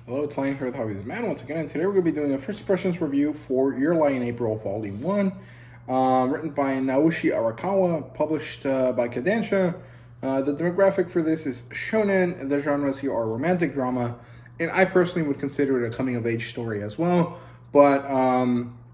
Hello, it's Lion here with Hobbies Man once again, and today we're going to be doing a first impressions review for Your Lie in April, Volume 1, written by Naoshi Arakawa, published by Kodansha. The demographic for this is shonen, and the genres here are romantic drama, and I personally would consider it a coming-of-age story as well, but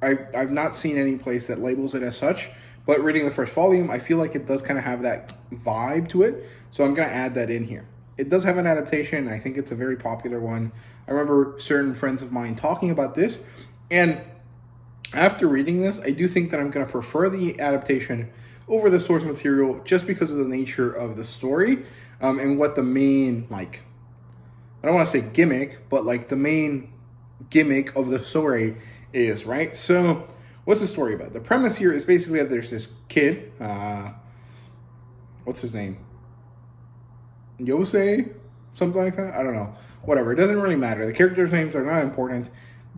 I've not seen any place that labels it as such, but reading the first volume, I feel like it does kind of have that vibe to it, so I'm going to add that in here. It does have an adaptation. I think it's a very popular one. I remember certain friends of mine talking about this. And after reading this, I do think that I'm going to prefer the adaptation over the source material just because of the nature of the story and what the main, I don't want to say gimmick, but the main gimmick of the story is, right? So what's the story about? The premise here is basically that there's this kid. What's his name? Yosei? Something like that? I don't know. Whatever. It doesn't really matter. The characters' names are not important.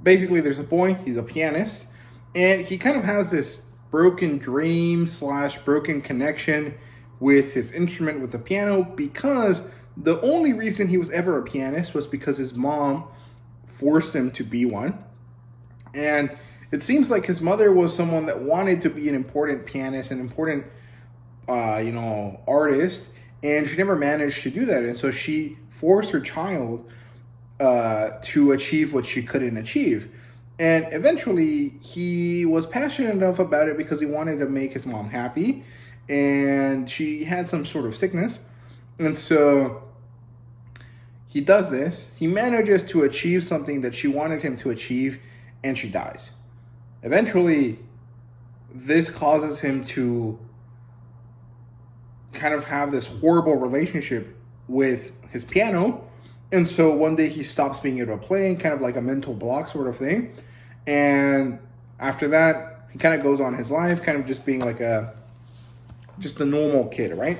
Basically, there's a boy. He's a pianist. And he kind of has this broken dream / broken connection with his instrument, with the piano, because the only reason he was ever a pianist was because his mom forced him to be one. And it seems like his mother was someone that wanted to be an important pianist, an important, artist, and she never managed to do that. And so she forced her child to achieve what she couldn't achieve. And eventually, he was passionate enough about it because he wanted to make his mom happy. And she had some sort of sickness. And so he does this. He manages to achieve something that she wanted him to achieve, and she dies. Eventually, this causes him to kind of have this horrible relationship with his piano. And so one day he stops being able to play, kind of like a mental block sort of thing. And after that, he kind of goes on his life, kind of just being just a normal kid, right?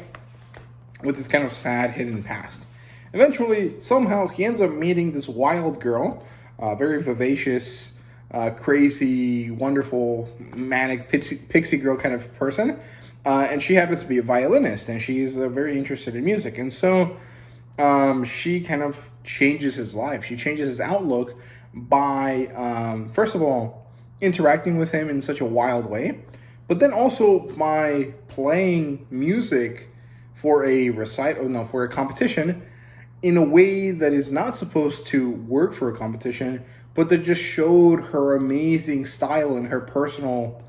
With this kind of sad hidden past. Eventually, somehow, he ends up meeting this wild girl, very vivacious, crazy, wonderful, manic, pixie girl kind of person. And she happens to be a violinist, and she's very interested in music. And so she kind of changes his life. She changes his outlook by, first of all, interacting with him in such a wild way, but then also by playing music for a for a competition in a way that is not supposed to work for a competition, but that just showed her amazing style and her personal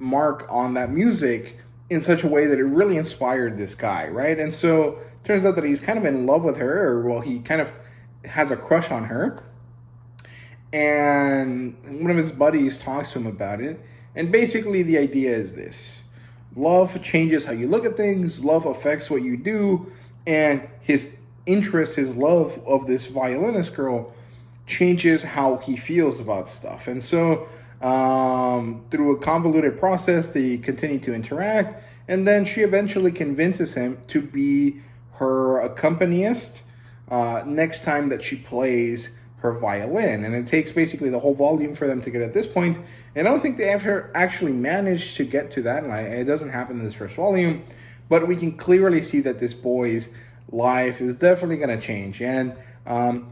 mark on that music in such a way that it really inspired this guy, right? And so it turns out that he's kind of in love with her, or well, he kind of has a crush on her. And one of his buddies talks to him about it. And basically the idea is this: love changes how you look at things, love affects what you do, and his interest, his love of this violinist girl changes how he feels about stuff. And so through a convoluted process, they continue to interact, and then she eventually convinces him to be her accompanist next time that she plays her violin. And it takes basically the whole volume for them to get at this point, and I don't think they ever actually managed to get to that, and it doesn't happen in this first volume, but we can clearly see that this boy's life is definitely going to change. And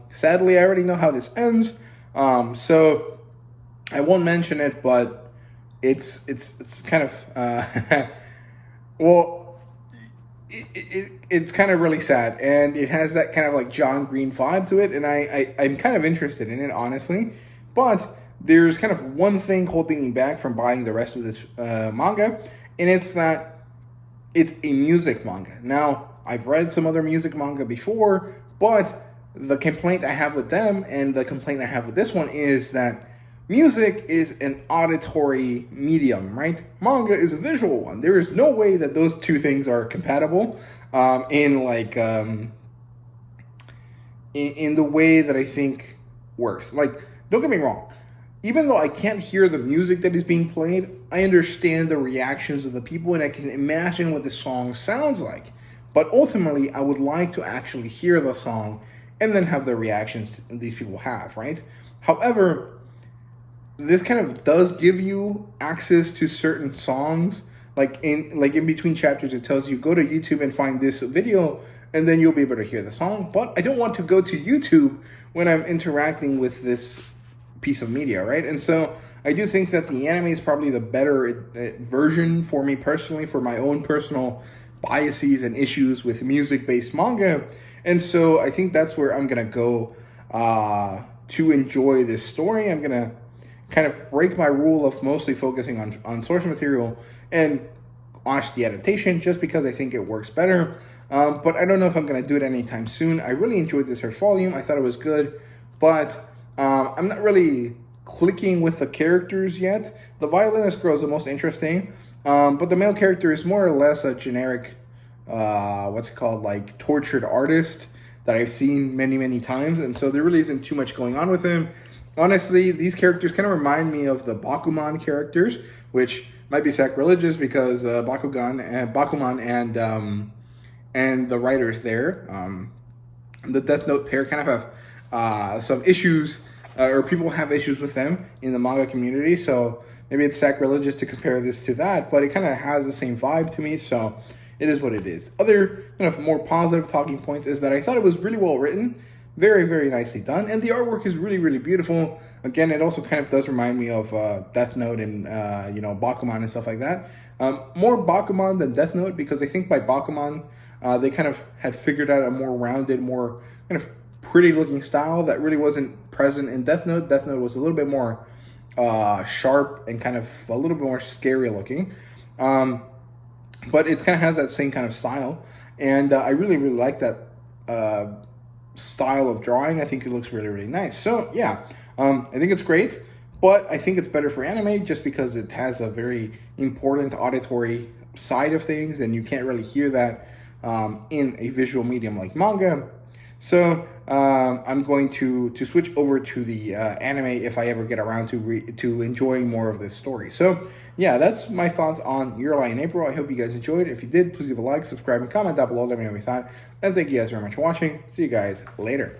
sadly, I already know how this ends, so I won't mention it, but it's kind of it's kind of really sad, and it has that kind of John Green vibe to it, and I'm kind of interested in it, honestly. But there's kind of one thing holding me back from buying the rest of this manga, and it's that it's a music manga. Now, I've read some other music manga before, but the complaint I have with them and the complaint I have with this one is that music is an auditory medium, right? Manga is a visual one. There is no way that those two things are compatible in the way that I think works. Don't get me wrong. Even though I can't hear the music that is being played, I understand the reactions of the people, and I can imagine what the song sounds like. But ultimately, I would like to actually hear the song and then have the reactions these people have, right? However, this kind of does give you access to certain songs. In between chapters, it tells you, go to YouTube and find this video and then you'll be able to hear the song. But I don't want to go to YouTube when I'm interacting with this piece of media, right? And so I do think that the anime is probably the better version for me personally, for my own personal biases and issues with music-based manga. And so I think that's where I'm going to go to enjoy this story. I'm going to kind of break my rule of mostly focusing on source material and watch the adaptation just because I think it works better. But I don't know if I'm going to do it anytime soon. I really enjoyed this first volume. I thought it was good, but I'm not really clicking with the characters yet. The violinist girl is the most interesting, but the male character is more or less a generic, like tortured artist that I've seen many, many times, and so there really isn't too much going on with him. Honestly, these characters kind of remind me of the Bakuman characters, which might be sacrilegious because Bakuman and the writers there, the Death Note pair, kind of have some issues, or people have issues with them in the manga community. So maybe it's sacrilegious to compare this to that, but it kind of has the same vibe to me. So it is what it is. Other kind of more positive talking points is that I thought it was really well written. Very, very nicely done. And the artwork is really, really beautiful. Again, it also kind of does remind me of Death Note and, Bakuman and stuff like that. More Bakuman than Death Note, because I think by Bakuman, they kind of had figured out a more rounded, more kind of pretty looking style that really wasn't present in Death Note. Death Note was a little bit more sharp and kind of a little bit more scary looking. But it kind of has that same kind of style. And I really, really like that style of drawing. I think it looks really, really nice. So yeah, I think it's great, but I think it's better for anime just because it has a very important auditory side of things, and you can't really hear that in a visual medium like manga. So I'm going to switch over to the anime if I ever get around to enjoying more of this story. So yeah, that's my thoughts on Your Lie in April. I hope you guys enjoyed. If you did, please leave a like, subscribe, and comment down below. Let me know what you thought. And thank you guys very much for watching. See you guys later.